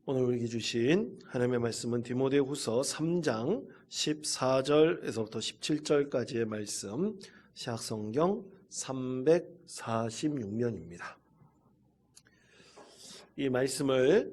오늘 우리에게 주신 하나님의 말씀은 디모데후서 3장 14절에서부터 17절까지의 말씀, 신약성경 346면입니다. 이 말씀을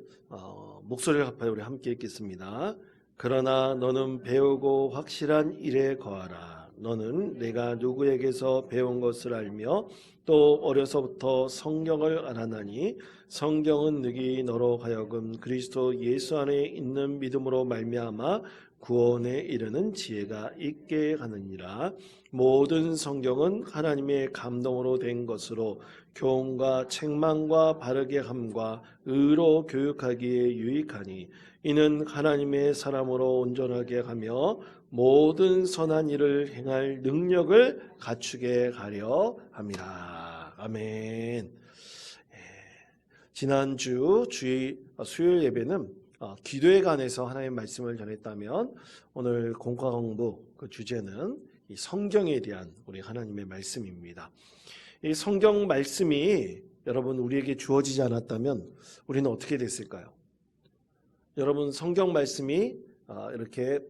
목소리를 합하여 우리 함께 읽겠습니다. 그러나 너는 배우고 확실한 일에 거하라. 너는 내가 누구에게서 배운 것을 알며 또 어려서부터 성경을 알아나니 성경은 능히 너로 하여금 그리스도 예수 안에 있는 믿음으로 말미암아 구원에 이르는 지혜가 있게 하느니라. 모든 성경은 하나님의 감동으로 된 것으로 교훈과 책망과 바르게 함과 의로 교육하기에 유익하니 이는 하나님의 사람으로 온전하게 하며 모든 선한 일을 행할 능력을 갖추게 하려 함이라. 아멘. 지난주 수요일 예배는 기도에 관해서 하나님의 말씀을 전했다면 오늘 공과 공부 그 주제는 이 성경에 대한 우리 하나님의 말씀입니다. 이 성경 말씀이 여러분 우리에게 주어지지 않았다면 우리는 어떻게 됐을까요? 여러분 성경 말씀이 이렇게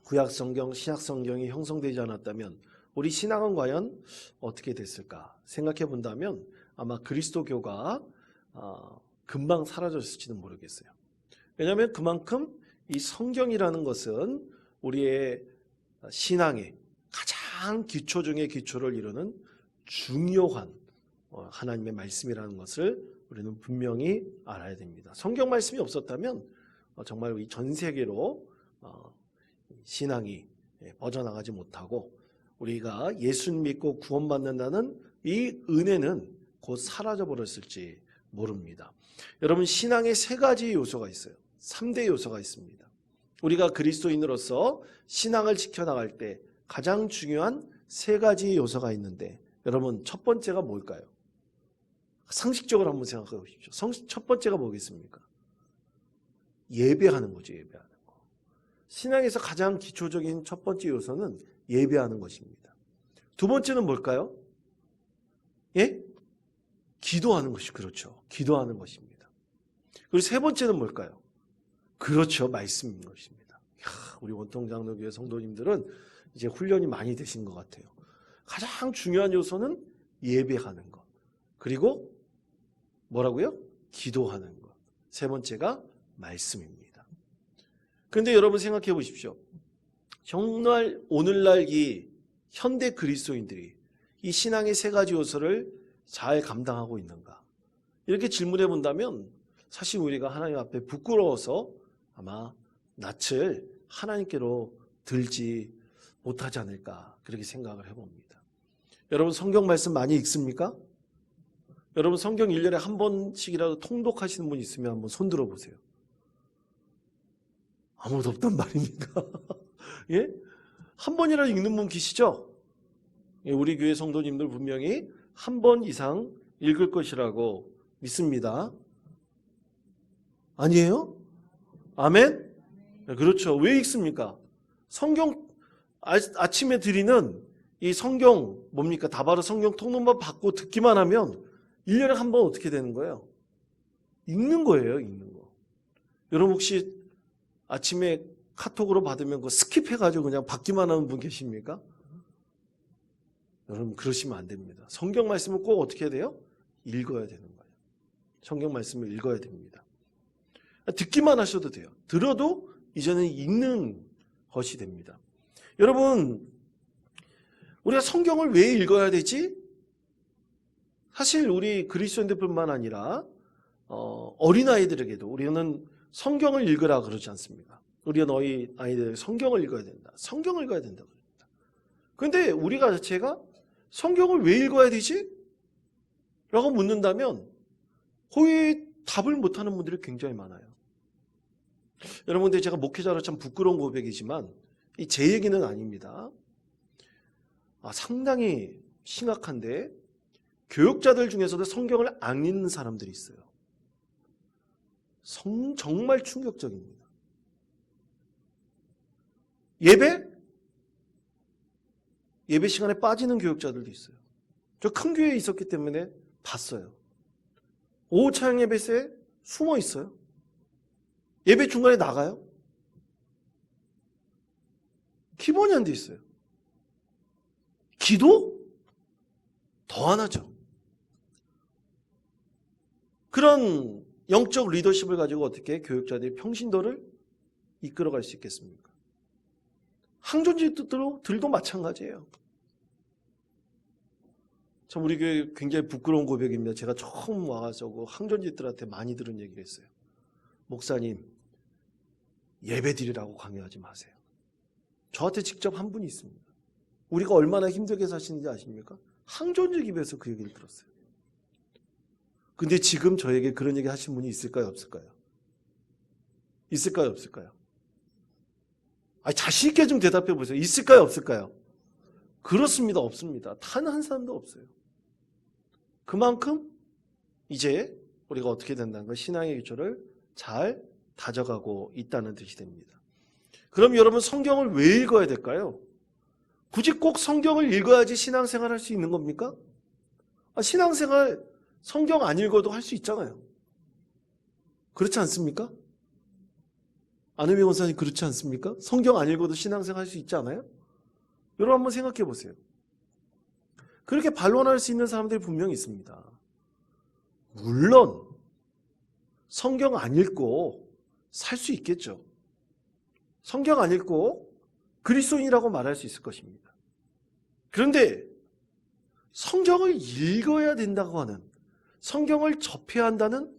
구약 성경, 신약 성경이 형성되지 않았다면 우리 신앙은 과연 어떻게 됐을까 생각해 본다면 아마 그리스도교가 금방 사라졌을지는 모르겠어요. 왜냐하면 그만큼 이 성경이라는 것은 우리의 신앙의 가장 기초 중의 기초를 이루는 중요한 하나님의 말씀이라는 것을 우리는 분명히 알아야 됩니다. 성경 말씀이 없었다면 정말 이 전 세계로 신앙이 뻗어나가지 못하고 우리가 예수 믿고 구원받는다는 이 은혜는 곧 사라져 버렸을지 모릅니다. 여러분 신앙에 세 가지 요소가 있어요. 3대 요소가 있습니다. 우리가 그리스도인으로서 신앙을 지켜나갈 때 가장 중요한 세 가지 요소가 있는데 여러분 첫 번째가 뭘까요? 상식적으로 한번 생각해 보십시오. 첫 번째가 뭐겠습니까? 예배하는 거죠. 예배하는 거. 신앙에서 가장 기초적인 첫 번째 요소는 예배하는 것입니다. 두 번째는 뭘까요? 예? 기도하는 것이 그렇죠. 기도하는 것입니다. 그리고 세 번째는 뭘까요? 그렇죠. 말씀인 것입니다. 우리 원통장로교회 성도님들은 이제 훈련이 많이 되신 것 같아요. 가장 중요한 요소는 예배하는 것. 그리고 뭐라고요? 기도하는 것. 세 번째가 말씀입니다. 그런데 여러분 생각해 보십시오. 정말 오늘날 이 현대 그리스도인들이 이 신앙의 세 가지 요소를 잘 감당하고 있는가? 이렇게 질문해 본다면 사실 우리가 하나님 앞에 부끄러워서 아마 낯을 하나님께로 들지 못하지 않을까 그렇게 생각을 해봅니다. 여러분 성경 말씀 많이 읽습니까? 여러분 성경 1년에 한 번씩이라도 통독하시는 분 있으면 한번 손 들어보세요. 아무도 없단 말입니까? 예? 한 번이라도 읽는 분 계시죠? 예, 우리 교회 성도님들 분명히 한 번 이상 읽을 것이라고 믿습니다. 아니에요? 아멘? 네, 그렇죠. 왜 읽습니까? 성경 아침에 드리는 이 성경 뭡니까? 다바로 성경 통독만 받고 듣기만 하면 1년에 한 번 어떻게 되는 거예요? 읽는 거예요. 읽는 거. 여러분 혹시 아침에 카톡으로 받으면 그거 스킵해가지고 그냥 받기만 하는 분 계십니까? 여러분 그러시면 안 됩니다. 성경 말씀을 꼭 어떻게 해야 돼요? 읽어야 되는 거예요. 성경 말씀을 읽어야 됩니다. 듣기만 하셔도 돼요. 들어도 이제는 읽는 것이 됩니다. 여러분 우리가 성경을 왜 읽어야 되지? 사실 우리 그리스도인들뿐만 아니라 어린아이들에게도 우리는 성경을 읽으라 그러지 않습니까? 우리가 너희 아이들 성경을 읽어야 된다. 성경을 읽어야 된다. 그런데 우리가 자체가 성경을 왜 읽어야 되지? 라고 묻는다면 거의 답을 못하는 분들이 굉장히 많아요. 여러분 근데 제가 목회자로 참 부끄러운 고백이지만 제 얘기는 아닙니다. 상당히 심각한데 교육자들 중에서도 성경을 안 읽는 사람들이 있어요. 정말 충격적입니다. 예배 시간에 빠지는 교육자들도 있어요. 저 큰 교회에 있었기 때문에 봤어요. 오후 찬양 예배 때 숨어 있어요. 예배 중간에 나가요? 기본이 안 돼 있어요. 기도? 더 안 하죠. 그런 영적 리더십을 가지고 어떻게 교육자들이 평신도를 이끌어갈 수 있겠습니까? 항존지들도 마찬가지예요. 참 우리 교회 굉장히 부끄러운 고백입니다. 제가 처음 와서 항존지들한테 많이 들은 얘기를 했어요. 목사님, 예배 드리라고 강요하지 마세요. 저한테 직접 한 분이 있습니다. 우리가 얼마나 힘들게 사시는지 아십니까? 항존지 기도에서 그 얘기를 들었어요. 근데 지금 저에게 그런 얘기 하신 분이 있을까요? 없을까요? 있을까요? 없을까요? 아니, 자신 있게 좀 대답해 보세요. 있을까요? 없을까요? 그렇습니다. 없습니다. 단 한 사람도 없어요. 그만큼 이제 우리가 어떻게 된다는 걸 신앙의 기초를 잘 다져가고 있다는 뜻이 됩니다. 그럼 여러분 성경을 왜 읽어야 될까요? 굳이 꼭 성경을 읽어야지 신앙생활 할 수 있는 겁니까? 신앙생활 성경 안 읽어도 할 수 있잖아요. 그렇지 않습니까? 안혜미 원사님 그렇지 않습니까? 성경 안 읽어도 신앙생활 할 수 있지 않아요? 여러분 한번 생각해 보세요. 그렇게 반론할 수 있는 사람들이 분명히 있습니다. 물론 성경 안 읽고 살 수 있겠죠. 성경 안 읽고 그리스도인이라고 말할 수 있을 것입니다. 그런데 성경을 읽어야 된다고 하는, 성경을 접해야 한다는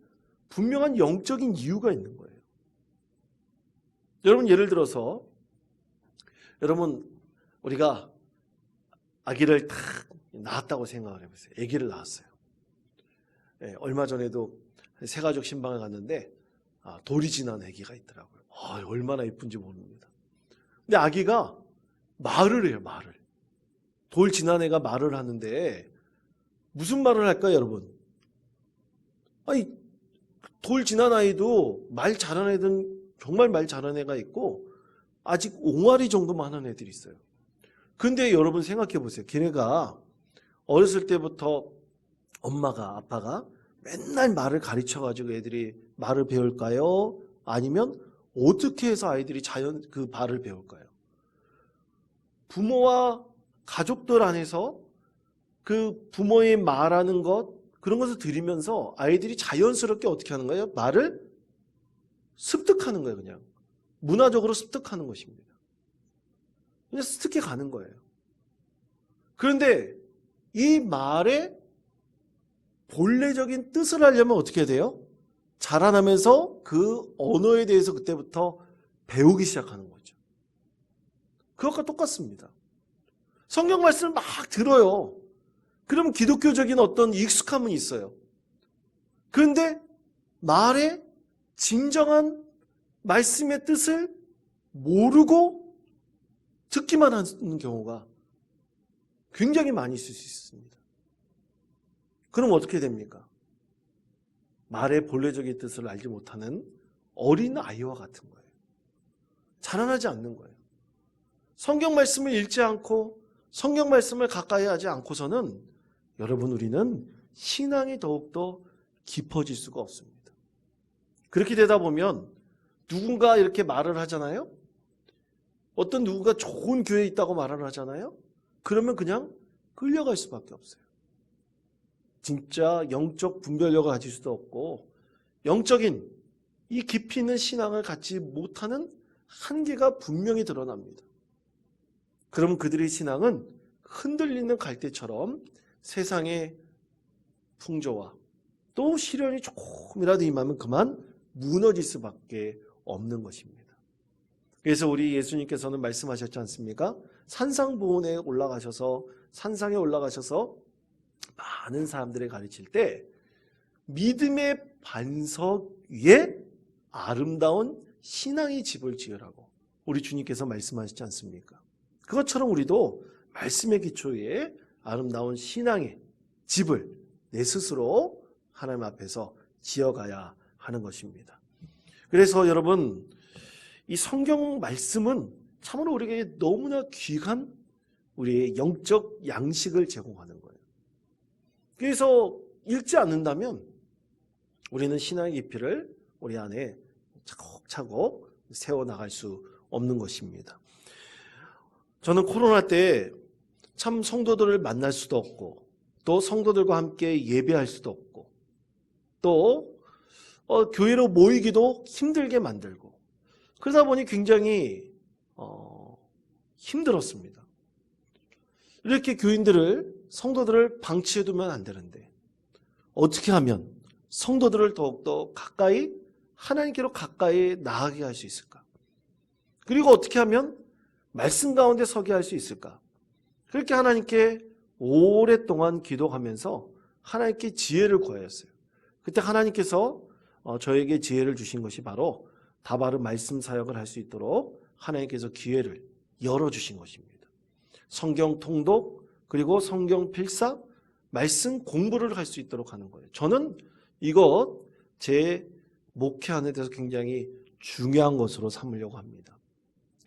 분명한 영적인 이유가 있는 거예요. 여러분 예를 들어서 여러분 우리가 아기를 딱 낳았다고 생각을 해보세요. 아기를 낳았어요. 얼마 전에도 새가족 신방에 갔는데 돌이 지난 아기가 있더라고요. 얼마나 예쁜지 모릅니다. 근데 아기가 말을 해요. 말을. 돌 지난 애가 말을 하는데 무슨 말을 할까요, 여러분? 아니, 돌 지난 아이도 말 잘하는 애들은 정말 말 잘하는 애가 있고 아직 옹알이 정도만 하는 애들이 있어요. 근데 여러분 생각해 보세요. 걔네가 어렸을 때부터 엄마가, 아빠가 맨날 말을 가르쳐가지고 애들이 말을 배울까요? 아니면 어떻게 해서 아이들이 그 말을 배울까요? 부모와 가족들 안에서 그 부모의 말하는 것, 그런 것을 들으면서 아이들이 자연스럽게 어떻게 하는 거예요? 말을 습득하는 거예요, 그냥. 문화적으로 습득하는 것입니다. 그냥 습득해 가는 거예요. 그런데 이 말의 본래적인 뜻을 알려면 어떻게 해야 돼요? 자라나면서 그 언어에 대해서 그때부터 배우기 시작하는 거죠. 그것과 똑같습니다. 성경 말씀을 막 들어요. 그러면 기독교적인 어떤 익숙함은 있어요. 그런데 말의 진정한 말씀의 뜻을 모르고 듣기만 하는 경우가 굉장히 많이 있을 수 있습니다. 그럼 어떻게 됩니까? 말의 본래적인 뜻을 알지 못하는 어린 아이와 같은 거예요. 자라나지 않는 거예요. 성경 말씀을 읽지 않고 성경 말씀을 가까이 하지 않고서는 여러분 우리는 신앙이 더욱더 깊어질 수가 없습니다. 그렇게 되다 보면 누군가 이렇게 말을 하잖아요. 어떤 누군가 좋은 교회에 있다고 말을 하잖아요. 그러면 그냥 끌려갈 수밖에 없어요. 진짜 영적 분별력을 가질 수도 없고 영적인 이 깊이 있는 신앙을 갖지 못하는 한계가 분명히 드러납니다. 그럼 그들의 신앙은 흔들리는 갈대처럼 세상의 풍조와 또 시련이 조금이라도 임하면 그만 무너질 수밖에 없는 것입니다. 그래서 우리 예수님께서는 말씀하셨지 않습니까? 산상보훈에 올라가셔서 산상에 올라가셔서 많은 사람들을 가르칠 때 믿음의 반석 위에 아름다운 신앙의 집을 지으라고 우리 주님께서 말씀하셨지 않습니까? 그것처럼 우리도 말씀의 기초에 아름다운 신앙의 집을 내 스스로 하나님 앞에서 지어가야 하는 것입니다. 그래서 여러분 이 성경 말씀은 참으로 우리에게 너무나 귀한 우리의 영적 양식을 제공하는 거예요. 그래서 읽지 않는다면 우리는 신앙의 깊이를 우리 안에 차곡차곡 세워나갈 수 없는 것입니다. 저는 코로나 때 참 성도들을 만날 수도 없고 또 성도들과 함께 예배할 수도 없고 또 교회로 모이기도 힘들게 만들고 그러다 보니 굉장히 힘들었습니다. 이렇게 성도들을 방치해두면 안 되는데 어떻게 하면 성도들을 더욱더 가까이 하나님께로 가까이 나아가게 할 수 있을까? 그리고 어떻게 하면 말씀 가운데 서게 할 수 있을까? 그렇게 하나님께 오랫동안 기도하면서 하나님께 지혜를 구하였어요. 그때 하나님께서 저에게 지혜를 주신 것이 바로 다바른 말씀 사역을 할 수 있도록 하나님께서 기회를 열어주신 것입니다. 성경 통독 그리고 성경 필사 말씀 공부를 할 수 있도록 하는 거예요. 저는 이것 제 목회하는 데서 굉장히 중요한 것으로 삼으려고 합니다.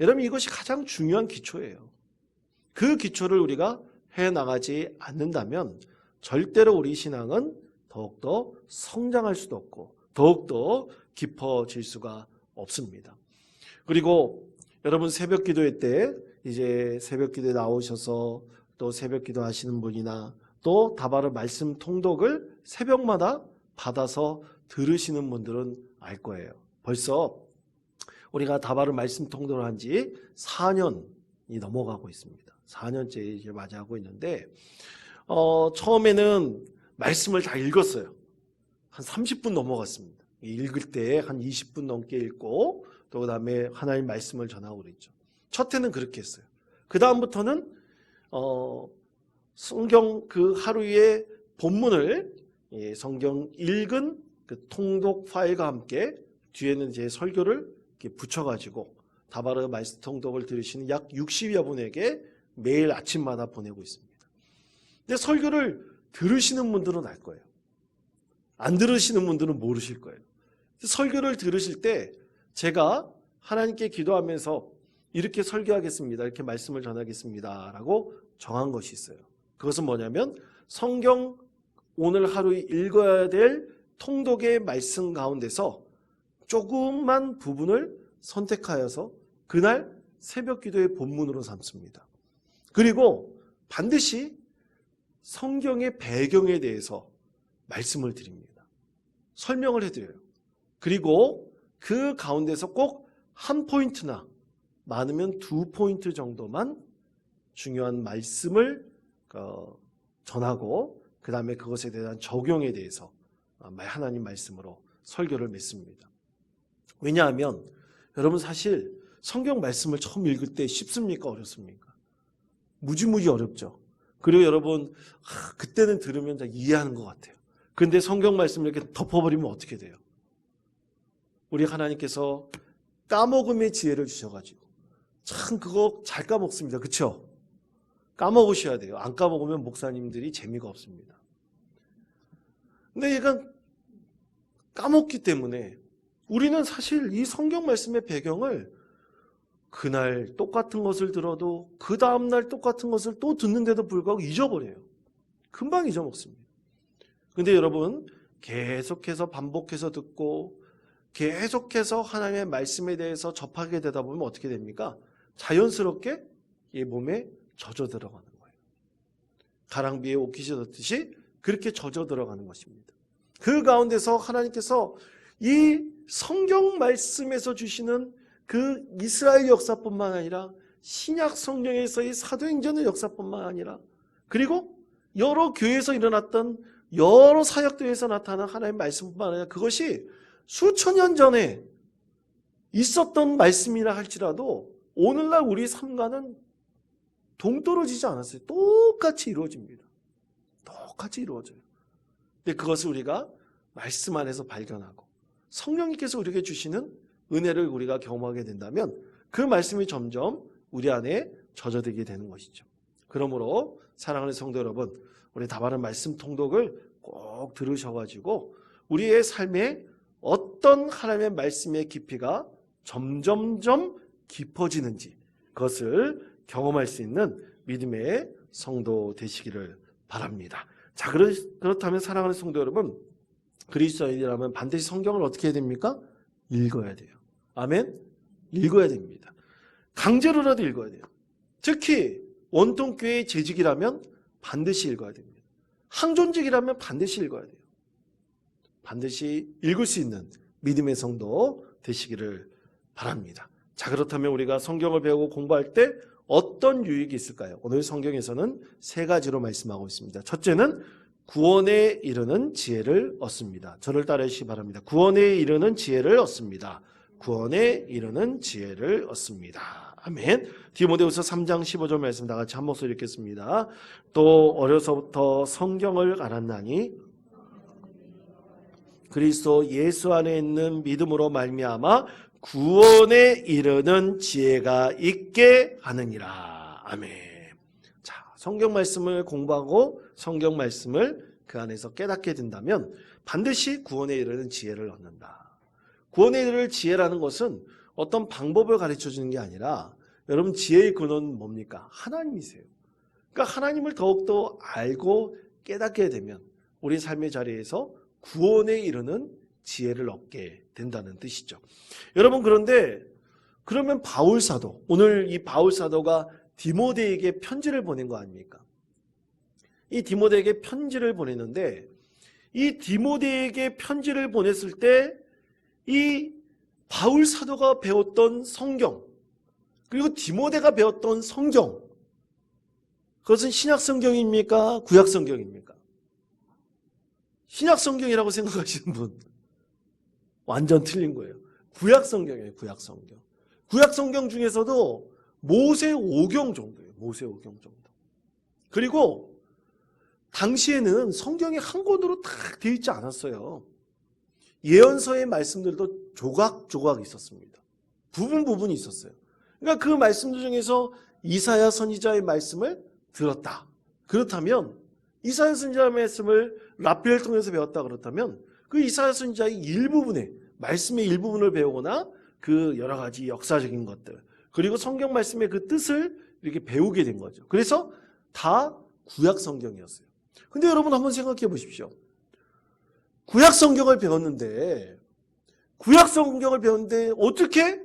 여러분 이것이 가장 중요한 기초예요. 그 기초를 우리가 해나가지 않는다면 절대로 우리 신앙은 더욱더 성장할 수도 없고 더욱더 깊어질 수가 없습니다. 그리고 여러분 새벽 기도회 때 이제 새벽 기도에 나오셔서 또 새벽 기도 하시는 분이나 또 다바른 말씀 통독을 새벽마다 받아서 들으시는 분들은 알 거예요. 벌써 우리가 다바른 말씀 통독을 한 지 4년이 넘어가고 있습니다. 4년째 이제 맞이하고 있는데 처음에는 말씀을 다 읽었어요. 한 30분 넘어갔습니다. 읽을 때 한 20분 넘게 읽고 또 그다음에 하나님 말씀을 전하고 그랬죠. 첫 해는 그렇게 했어요. 그 다음부터는 성경 그 하루의 본문을 성경 읽은 그 통독 파일과 함께 뒤에는 제 설교를 이렇게 붙여가지고 다바른 말씀 통독을 들으시는 약 60여 분에게 매일 아침마다 보내고 있습니다. 근데 설교를 들으시는 분들은 알 거예요. 안 들으시는 분들은 모르실 거예요. 설교를 들으실 때 제가 하나님께 기도하면서 이렇게 설교하겠습니다. 이렇게 말씀을 전하겠습니다. 라고 정한 것이 있어요. 그것은 뭐냐면 성경 오늘 하루에 읽어야 될 통독의 말씀 가운데서 조금만 부분을 선택하여서 그날 새벽 기도의 본문으로 삼습니다. 그리고 반드시 성경의 배경에 대해서 말씀을 드립니다. 설명을 해드려요. 그리고 그 가운데서 꼭 한 포인트나 많으면 2포인트 정도만 중요한 말씀을 전하고 그 다음에 그것에 대한 적용에 대해서 하나님 말씀으로 설교를 맺습니다. 왜냐하면 여러분 사실 성경 말씀을 처음 읽을 때 쉽습니까? 어렵습니까? 무지무지 어렵죠. 그리고 여러분 그때는 들으면 다 이해하는 것 같아요. 그런데 성경 말씀을 이렇게 덮어버리면 어떻게 돼요? 우리 하나님께서 까먹음의 지혜를 주셔가지고 참 그거 잘 까먹습니다. 그렇죠? 까먹으셔야 돼요. 안 까먹으면 목사님들이 재미가 없습니다. 근데 얘가 까먹기 때문에 우리는 사실 이 성경 말씀의 배경을 그날 똑같은 것을 들어도 그 다음날 똑같은 것을 또 듣는데도 불구하고 잊어버려요. 금방 잊어먹습니다. 근데 여러분 계속해서 반복해서 듣고 계속해서 하나님의 말씀에 대해서 접하게 되다 보면 어떻게 됩니까? 자연스럽게 이 몸에 젖어 들어가는 거예요. 가랑비에 옷깃이 젖듯이 그렇게 젖어 들어가는 것입니다. 그 가운데서 하나님께서 이 성경 말씀에서 주시는 그 이스라엘 역사뿐만 아니라 신약 성경에서의 사도행전의 역사뿐만 아니라 그리고 여러 교회에서 일어났던 여러 사역들에서 나타난 하나님의 말씀뿐만 아니라 그것이 수천 년 전에 있었던 말씀이라 할지라도 오늘날 우리 삶과는 동떨어지지 않았어요. 똑같이 이루어집니다. 똑같이 이루어져요. 근데 그것을 우리가 말씀 안에서 발견하고 성령님께서 우리에게 주시는 은혜를 우리가 경험하게 된다면 그 말씀이 점점 우리 안에 젖어들게 되는 것이죠. 그러므로 사랑하는 성도 여러분, 우리 다바른 말씀 통독을 꼭 들으셔가지고 우리의 삶에 어떤 하나님의 말씀의 깊이가 점점점 깊어지는지 그것을 경험할 수 있는 믿음의 성도 되시기를 바랍니다. 자, 그렇다면 사랑하는 성도 여러분, 그리스도인이라면 반드시 성경을 어떻게 해야 됩니까? 읽어야 돼요. 아멘? 읽어야 됩니다. 강제로라도 읽어야 돼요. 특히 원통교회의 재직이라면 반드시 읽어야 됩니다. 항존직이라면 반드시 읽어야 돼요. 반드시 읽을 수 있는 믿음의 성도 되시기를 바랍니다. 자, 그렇다면 우리가 성경을 배우고 공부할 때 어떤 유익이 있을까요? 오늘 성경에서는 세 가지로 말씀하고 있습니다. 첫째는 구원에 이르는 지혜를 얻습니다. 저를 따르시기 바랍니다. 구원에 이르는 지혜를 얻습니다. 구원에 이르는 지혜를 얻습니다. 아멘. 디모데후서 3장 15절 말씀 다 같이 한 목소리 읽겠습니다. 또 어려서부터 성경을 알았나니 그리스도 예수 안에 있는 믿음으로 말미암아 구원에 이르는 지혜가 있게 하느니라. 아멘. 자, 성경 말씀을 공부하고 성경 말씀을 그 안에서 깨닫게 된다면 반드시 구원에 이르는 지혜를 얻는다. 구원에 이르는 지혜라는 것은 어떤 방법을 가르쳐 주는 게 아니라 여러분 지혜의 근원은 뭡니까? 하나님이세요. 그러니까 하나님을 더욱더 알고 깨닫게 되면 우리 삶의 자리에서 구원에 이르는 지혜를 얻게 된다는 뜻이죠. 여러분 그런데 그러면 바울 사도, 오늘 이 바울 사도가 디모데에게 편지를 보낸 거 아닙니까? 이 디모데에게 편지를 보냈는데 이 디모데에게 편지를 보냈을 때 이 바울 사도가 배웠던 성경 그리고 디모데가 배웠던 성경 그것은 신약 성경입니까? 구약 성경입니까? 신약 성경이라고 생각하시는 분 완전 틀린 거예요. 구약 성경이에요. 구약 성경. 구약 성경 중에서도 모세 오경 정도예요. 모세 오경 정도. 그리고 당시에는 성경이 한 권으로 딱 되어 있지 않았어요. 예언서의 말씀들도 조각조각 있었습니다. 부분이 있었어요. 그러니까 그 말씀들 중에서 이사야 선지자의 말씀을 들었다. 그렇다면 이사야 선지자의 말씀을 랍비를 통해서 배웠다 그렇다면 그 이사야 선지자의 일부분에 말씀의 일부분을 배우거나 그 여러 가지 역사적인 것들 그리고 성경 말씀의 그 뜻을 이렇게 배우게 된 거죠. 그래서 다 구약 성경이었어요. 근데 여러분 한번 생각해 보십시오. 구약 성경을 배웠는데 어떻게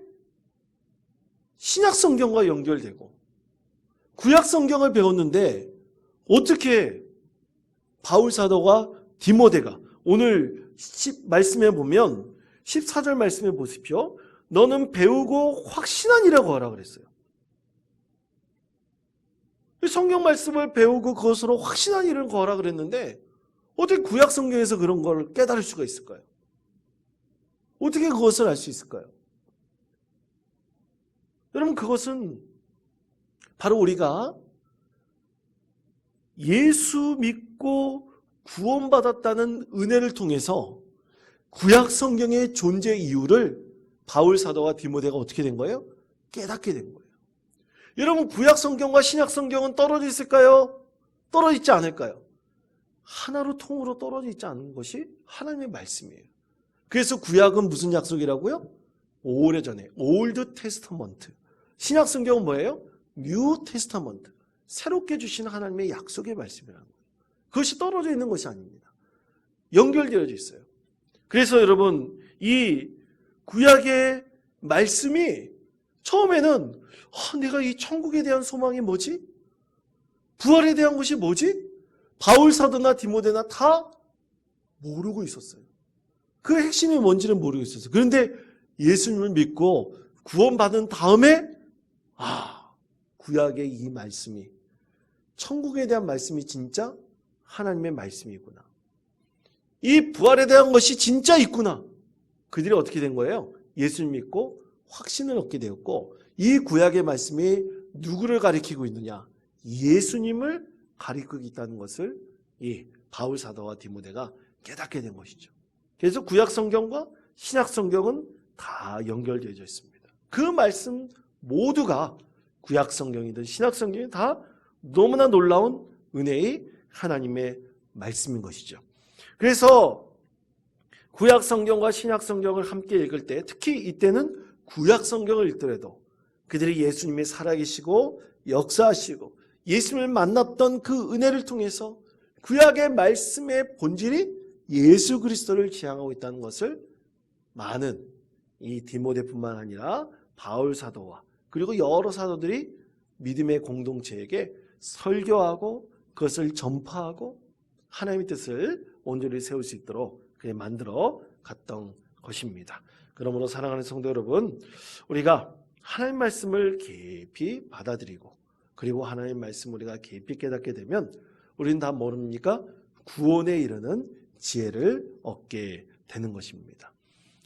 신약 성경과 연결되고 구약 성경을 배웠는데 어떻게 바울 사도가 디모데가 오늘 말씀해 보면 14절 말씀해 보십시오. 너는 배우고 확신하니라고 하라 그랬어요. 성경 말씀을 배우고 그것으로 확신한 일을 거라 그랬는데 어떻게 구약 성경에서 그런 걸 깨달을 수가 있을까요? 어떻게 그것을 알 수 있을까요? 여러분 그것은 바로 우리가 예수 믿고 구원받았다는 은혜를 통해서 구약 성경의 존재 이유를 바울 사도와 디모데가 어떻게 된 거예요? 깨닫게 된 거예요. 여러분 구약 성경과 신약 성경은 떨어져 있을까요? 떨어져 있지 않을까요? 하나로 통으로 떨어져 있지 않은 것이 하나님의 말씀이에요. 그래서 구약은 무슨 약속이라고요? 오래전에 올드 테스터먼트. 신약 성경은 뭐예요? 뉴 테스터먼트. 새롭게 주신 하나님의 약속의 말씀이라는 거예요. 그것이 떨어져 있는 것이 아닙니다. 연결되어 있어요. 그래서 여러분 이 구약의 말씀이 처음에는 내가 이 천국에 대한 소망이 뭐지? 부활에 대한 것이 뭐지? 바울 사도나 디모데나 다 모르고 있었어요. 그 핵심이 뭔지는 모르고 있었어요. 그런데 예수님을 믿고 구원받은 다음에 구약의 이 말씀이 천국에 대한 말씀이 진짜 하나님의 말씀이구나. 이 부활에 대한 것이 진짜 있구나. 그들이 어떻게 된 거예요? 예수님 믿고 확신을 얻게 되었고 이 구약의 말씀이 누구를 가리키고 있느냐? 예수님을 가리키고 있다는 것을 이 바울 사도와 디모데가 깨닫게 된 것이죠. 그래서 구약 성경과 신약 성경은 다 연결되어 있습니다. 그 말씀 모두가 구약 성경이든 신약 성경이 다 너무나 놀라운 은혜의 하나님의 말씀인 것이죠. 그래서 구약 성경과 신약 성경을 함께 읽을 때 특히 이때는 구약 성경을 읽더라도 그들이 예수님이 살아계시고 역사하시고 예수님을 만났던 그 은혜를 통해서 구약의 말씀의 본질이 예수 그리스도를 지향하고 있다는 것을 많은 이 디모데뿐만 아니라 바울 사도와 그리고 여러 사도들이 믿음의 공동체에게 설교하고 그것을 전파하고 하나님의 뜻을 온전히 세울 수 있도록 그렇게 만들어 갔던 것입니다. 그러므로 사랑하는 성도 여러분, 우리가 하나님 말씀을 깊이 받아들이고 그리고 하나님 말씀 우리가 깊이 깨닫게 되면 우리는 다 모릅니까? 구원에 이르는 지혜를 얻게 되는 것입니다.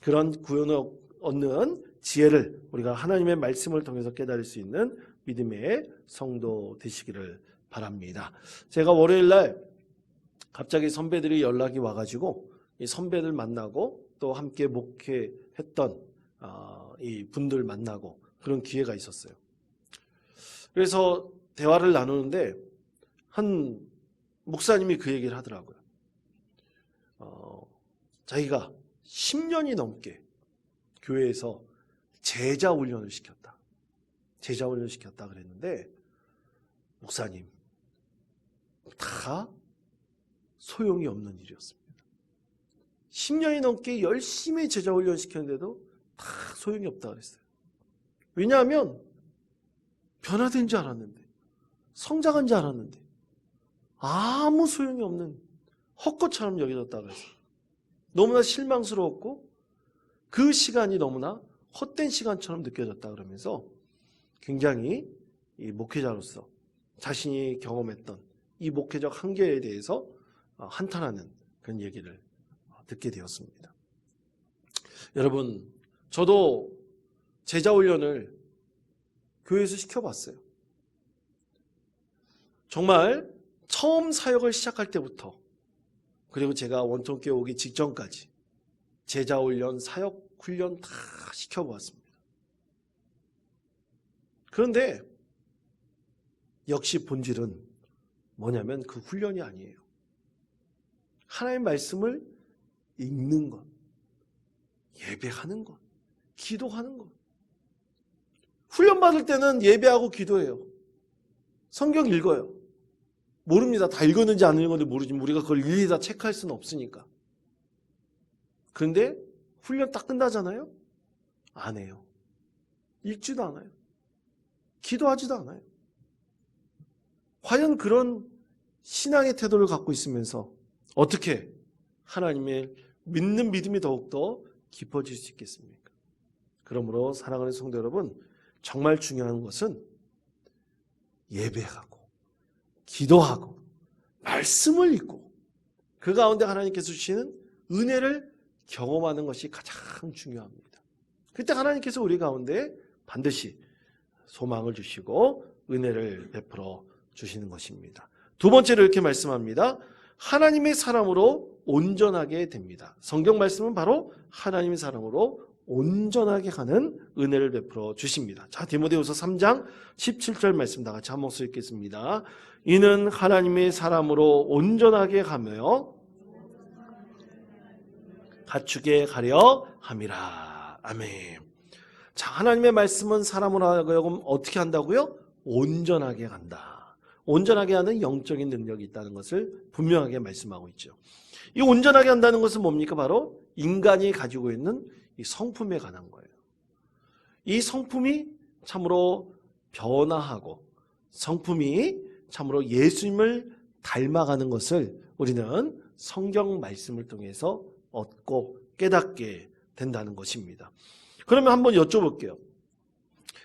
그런 구원을 얻는 지혜를 우리가 하나님의 말씀을 통해서 깨달을 수 있는 믿음의 성도 되시기를 바랍니다. 제가 월요일 날 갑자기 선배들이 연락이 와가지고 이 선배들 만나고 또 함께 목회했던 이 분들 만나고 그런 기회가 있었어요. 그래서 대화를 나누는데 한 목사님이 그 얘기를 하더라고요. 자기가 10년이 넘게 교회에서 제자 훈련을 시켰다. 제자 훈련을 시켰다 그랬는데 목사님, 다 소용이 없는 일이었습니다. 10년이 넘게 열심히 제자 훈련 시켰는데도 다 소용이 없다 그랬어요. 왜냐하면 변화된 줄 알았는데, 성장한 줄 알았는데 아무 소용이 없는 헛것처럼 여겨졌다 그랬어요. 너무나 실망스러웠고 그 시간이 너무나 헛된 시간처럼 느껴졌다 그러면서 굉장히 이 목회자로서 자신이 경험했던 이 목회적 한계에 대해서 한탄하는 그런 얘기를 듣게 되었습니다. 여러분, 저도 제자훈련을 교회에서 시켜봤어요. 정말 처음 사역을 시작할 때부터 그리고 제가 원통교회 오기 직전까지 제자훈련, 사역훈련 다 시켜보았습니다. 그런데 역시 본질은 뭐냐면 그 훈련이 아니에요. 하나님의 말씀을 읽는 것, 예배하는 것, 기도하는 것. 훈련 받을 때는 예배하고 기도해요. 성경 읽어요. 모릅니다. 다 읽었는지 안 읽었는지 모르지만 우리가 그걸 일일이 다 체크할 수는 없으니까. 그런데 훈련 딱 끝나잖아요. 안 해요. 읽지도 않아요. 기도하지도 않아요. 과연 그런 신앙의 태도를 갖고 있으면서 어떻게 하나님의 믿는 믿음이 더욱더 깊어질 수 있겠습니까? 그러므로 사랑하는 성도 여러분, 정말 중요한 것은 예배하고 기도하고 말씀을 읽고 그 가운데 하나님께서 주시는 은혜를 경험하는 것이 가장 중요합니다. 그때 하나님께서 우리 가운데 반드시 소망을 주시고 은혜를 베풀어 주시는 것입니다. 두 번째로 이렇게 말씀합니다. 하나님의 사람으로 온전하게 됩니다. 성경 말씀은 바로 하나님의 사람으로 온전하게 가는 은혜를 베풀어 주십니다. 자, 디모데후서 3장 17절 말씀 다 같이 한 목소리 읽겠습니다. 이는 하나님의 사람으로 온전하게 가며 갖추게 가려 함이라. 아멘. 자, 하나님의 말씀은 사람으로 하여금 어떻게 한다고요? 온전하게 간다. 온전하게 하는 영적인 능력이 있다는 것을 분명하게 말씀하고 있죠. 이 온전하게 한다는 것은 뭡니까? 바로 인간이 가지고 있는 이 성품에 관한 거예요. 이 성품이 참으로 변화하고 성품이 참으로 예수님을 닮아가는 것을 우리는 성경 말씀을 통해서 얻고 깨닫게 된다는 것입니다. 그러면 한번 여쭤볼게요.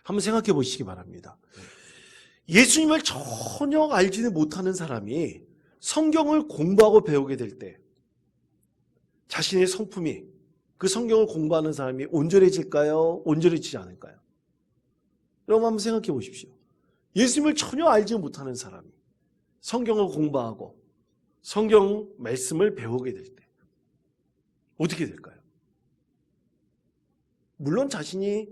한번 생각해 보시기 바랍니다. 예수님을 전혀 알지는 못하는 사람이 성경을 공부하고 배우게 될 때 자신의 성품이 그 성경을 공부하는 사람이 온전해질까요? 온전해지지 않을까요? 여러분 한번 생각해 보십시오. 예수님을 전혀 알지 못하는 사람이 성경을 공부하고 성경 말씀을 배우게 될 때 어떻게 될까요? 물론 자신이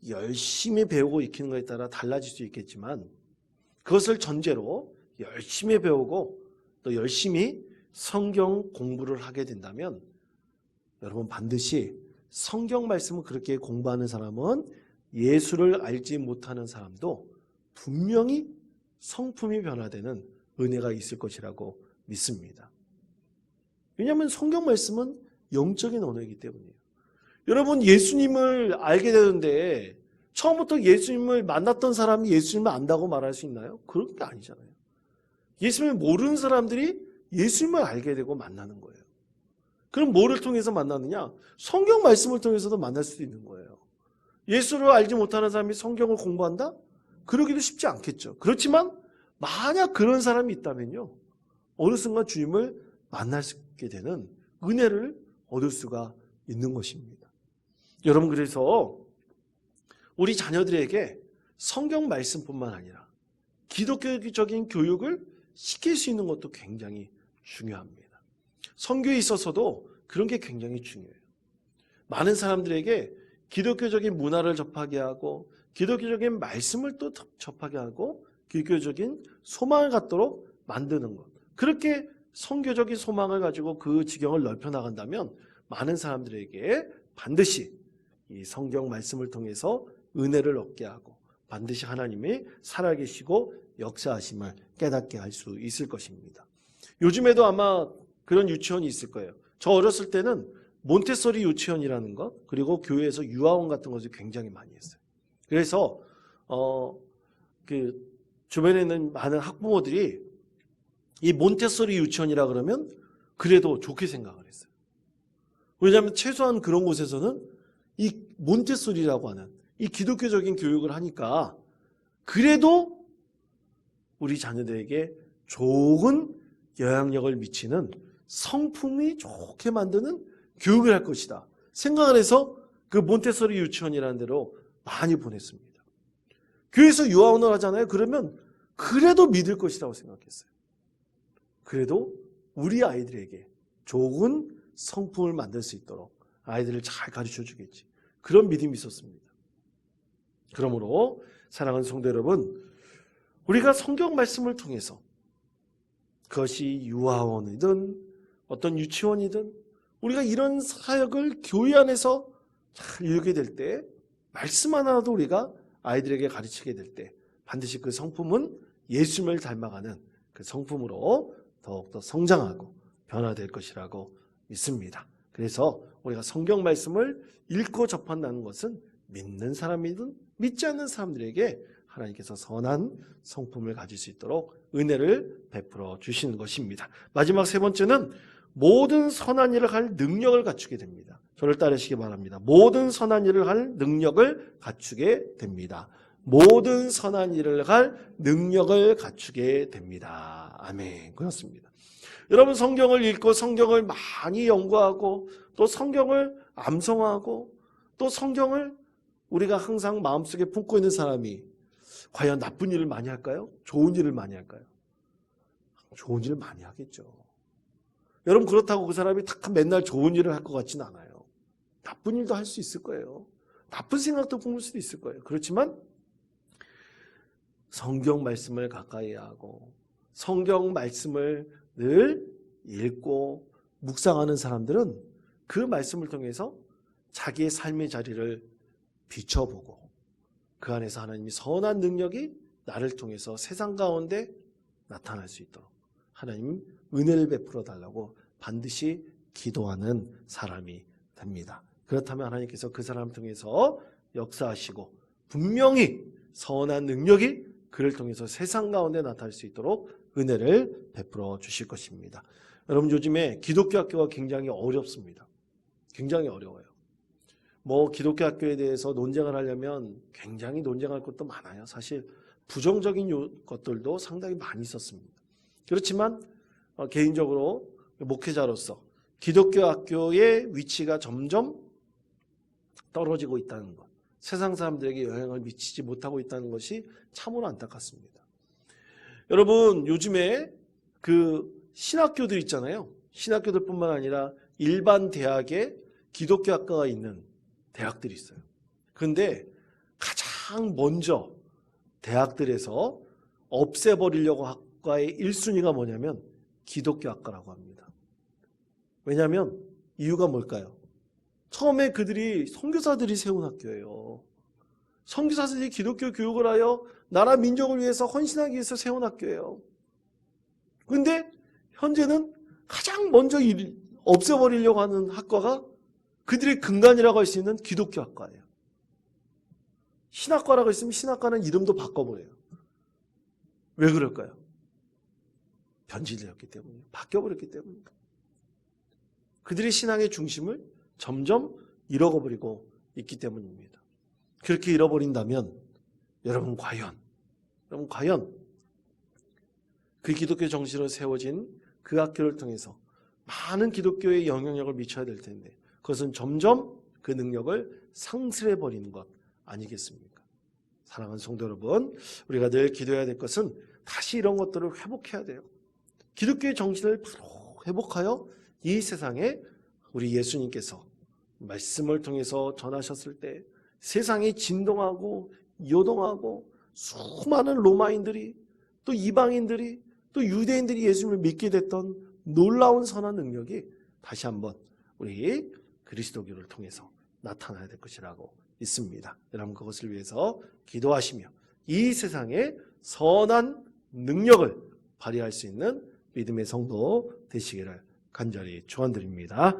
열심히 배우고 익히는 것에 따라 달라질 수 있겠지만 그것을 전제로 열심히 배우고 또 열심히 성경 공부를 하게 된다면 여러분 반드시 성경 말씀을 그렇게 공부하는 사람은 예수를 알지 못하는 사람도 분명히 성품이 변화되는 은혜가 있을 것이라고 믿습니다. 왜냐하면 성경 말씀은 영적인 언어이기 때문이에요. 여러분 예수님을 알게 되는데 처음부터 예수님을 만났던 사람이 예수님을 안다고 말할 수 있나요? 그런 게 아니잖아요. 예수님을 모르는 사람들이 예수님을 알게 되고 만나는 거예요. 그럼 뭐를 통해서 만나느냐? 성경 말씀을 통해서도 만날 수도 있는 거예요. 예수를 알지 못하는 사람이 성경을 공부한다? 그러기도 쉽지 않겠죠. 그렇지만 만약 그런 사람이 있다면요, 어느 순간 주님을 만나게 되는 은혜를 얻을 수가 있는 것입니다. 여러분, 그래서 우리 자녀들에게 성경 말씀뿐만 아니라 기독교적인 교육을 시킬 수 있는 것도 굉장히 중요합니다. 선교에 있어서도 그런 게 굉장히 중요해요. 많은 사람들에게 기독교적인 문화를 접하게 하고 기독교적인 말씀을 또 접하게 하고 기독교적인 소망을 갖도록 만드는 것. 그렇게 선교적인 소망을 가지고 그 지경을 넓혀 나간다면 많은 사람들에게 반드시 이 성경 말씀을 통해서 은혜를 얻게 하고 반드시 하나님이 살아계시고 역사하심을 깨닫게 할 수 있을 것입니다. 요즘에도 아마 그런 유치원이 있을 거예요. 저 어렸을 때는 몬테소리 유치원이라는 것, 그리고 교회에서 유아원 같은 것을 굉장히 많이 했어요. 그래서 그 주변에 있는 많은 학부모들이 이 몬테소리 유치원이라 그러면 그래도 좋게 생각을 했어요. 왜냐하면 최소한 그런 곳에서는 이 몬테소리라고 하는 이 기독교적인 교육을 하니까 그래도 우리 자녀들에게 좋은 영향력을 미치는 성품이 좋게 만드는 교육을 할 것이다 생각을 해서 그 몬테소리 유치원이라는 데로 많이 보냈습니다. 교회에서 유아원을 하잖아요. 그러면 그래도 믿을 것이라고 생각했어요. 그래도 우리 아이들에게 좋은 성품을 만들 수 있도록 아이들을 잘 가르쳐 주겠지. 그런 믿음이 있었습니다. 그러므로 사랑하는 성도 여러분, 우리가 성경 말씀을 통해서 그것이 유아원이든 어떤 유치원이든 우리가 이런 사역을 교회 안에서 잘 이루게 될 때 말씀 하나도 우리가 아이들에게 가르치게 될 때 반드시 그 성품은 예수님을 닮아가는 그 성품으로 더욱더 성장하고 변화될 것이라고 믿습니다. 그래서 우리가 성경 말씀을 읽고 접한다는 것은 믿는 사람이든 믿지 않는 사람들에게 하나님께서 선한 성품을 가질 수 있도록 은혜를 베풀어 주시는 것입니다. 마지막 세 번째는 모든 선한 일을 할 능력을 갖추게 됩니다. 저를 따르시기 바랍니다. 모든 선한 일을 할 능력을 갖추게 됩니다. 모든 선한 일을 할 능력을 갖추게 됩니다. 아멘. 그렇습니다. 여러분, 성경을 읽고 성경을 많이 연구하고 또 성경을 암송하고 또 성경을 우리가 항상 마음속에 품고 있는 사람이 과연 나쁜 일을 많이 할까요? 좋은 일을 많이 할까요? 좋은 일을 많이 하겠죠. 여러분, 그렇다고 그 사람이 다 맨날 좋은 일을 할 것 같지는 않아요. 나쁜 일도 할 수 있을 거예요. 나쁜 생각도 품을 수도 있을 거예요. 그렇지만 성경 말씀을 가까이 하고 성경 말씀을 늘 읽고 묵상하는 사람들은 그 말씀을 통해서 자기의 삶의 자리를 비춰보고 그 안에서 하나님이 선한 능력이 나를 통해서 세상 가운데 나타날 수 있도록 하나님 은혜를 베풀어 달라고 반드시 기도하는 사람이 됩니다. 그렇다면 하나님께서 그 사람을 통해서 역사하시고 분명히 선한 능력이 그를 통해서 세상 가운데 나타날 수 있도록 은혜를 베풀어 주실 것입니다. 여러분, 요즘에 기독교 학교가 굉장히 어렵습니다. 굉장히 어려워요. 기독교 학교에 대해서 논쟁을 하려면 굉장히 논쟁할 것도 많아요. 사실 부정적인 것들도 상당히 많이 있었습니다. 그렇지만 개인적으로 목회자로서 기독교 학교의 위치가 점점 떨어지고 있다는 것, 세상 사람들에게 영향을 미치지 못하고 있다는 것이 참으로 안타깝습니다. 여러분, 요즘에 그 신학교들 있잖아요. 신학교들뿐만 아니라 일반 대학에 기독교 학과가 있는 대학들이 있어요. 그런데 가장 먼저 대학들에서 없애버리려고 학과의 1순위가 뭐냐면 기독교 학과라고 합니다. 왜냐하면 이유가 뭘까요? 처음에 그들이 선교사들이 세운 학교예요. 선교사들이 기독교 교육을 하여 나라 민족을 위해서 헌신하기 위해서 세운 학교예요. 그런데 현재는 가장 먼저 없애버리려고 하는 학과가 그들의 근간이라고 할 수 있는 기독교 학과예요. 신학과라고 했으면 신학과는 이름도 바꿔버려요. 왜 그럴까요? 변질되었기 때문이에요. 바뀌어버렸기 때문이에요. 그들의 신앙의 중심을 점점 잃어버리고 있기 때문입니다. 그렇게 잃어버린다면 여러분 과연 그 기독교 정신으로 세워진 그 학교를 통해서 많은 기독교에 영향력을 미쳐야 될 텐데 그것은 점점 그 능력을 상실해버리는 것 아니겠습니까? 사랑하는 성도 여러분, 우리가 늘 기도해야 될 것은 다시 이런 것들을 회복해야 돼요. 기독교의 정신을 바로 회복하여 이 세상에 우리 예수님께서 말씀을 통해서 전하셨을 때 세상이 진동하고 요동하고 수많은 로마인들이 또 이방인들이 또 유대인들이 예수님을 믿게 됐던 놀라운 선한 능력이 다시 한번 우리 그리스도교를 통해서 나타나야 될 것이라고 있습니다. 여러분 그것을 위해서 기도하시며 이 세상에 선한 능력을 발휘할 수 있는 믿음의 성도 되시기를 간절히 축원드립니다.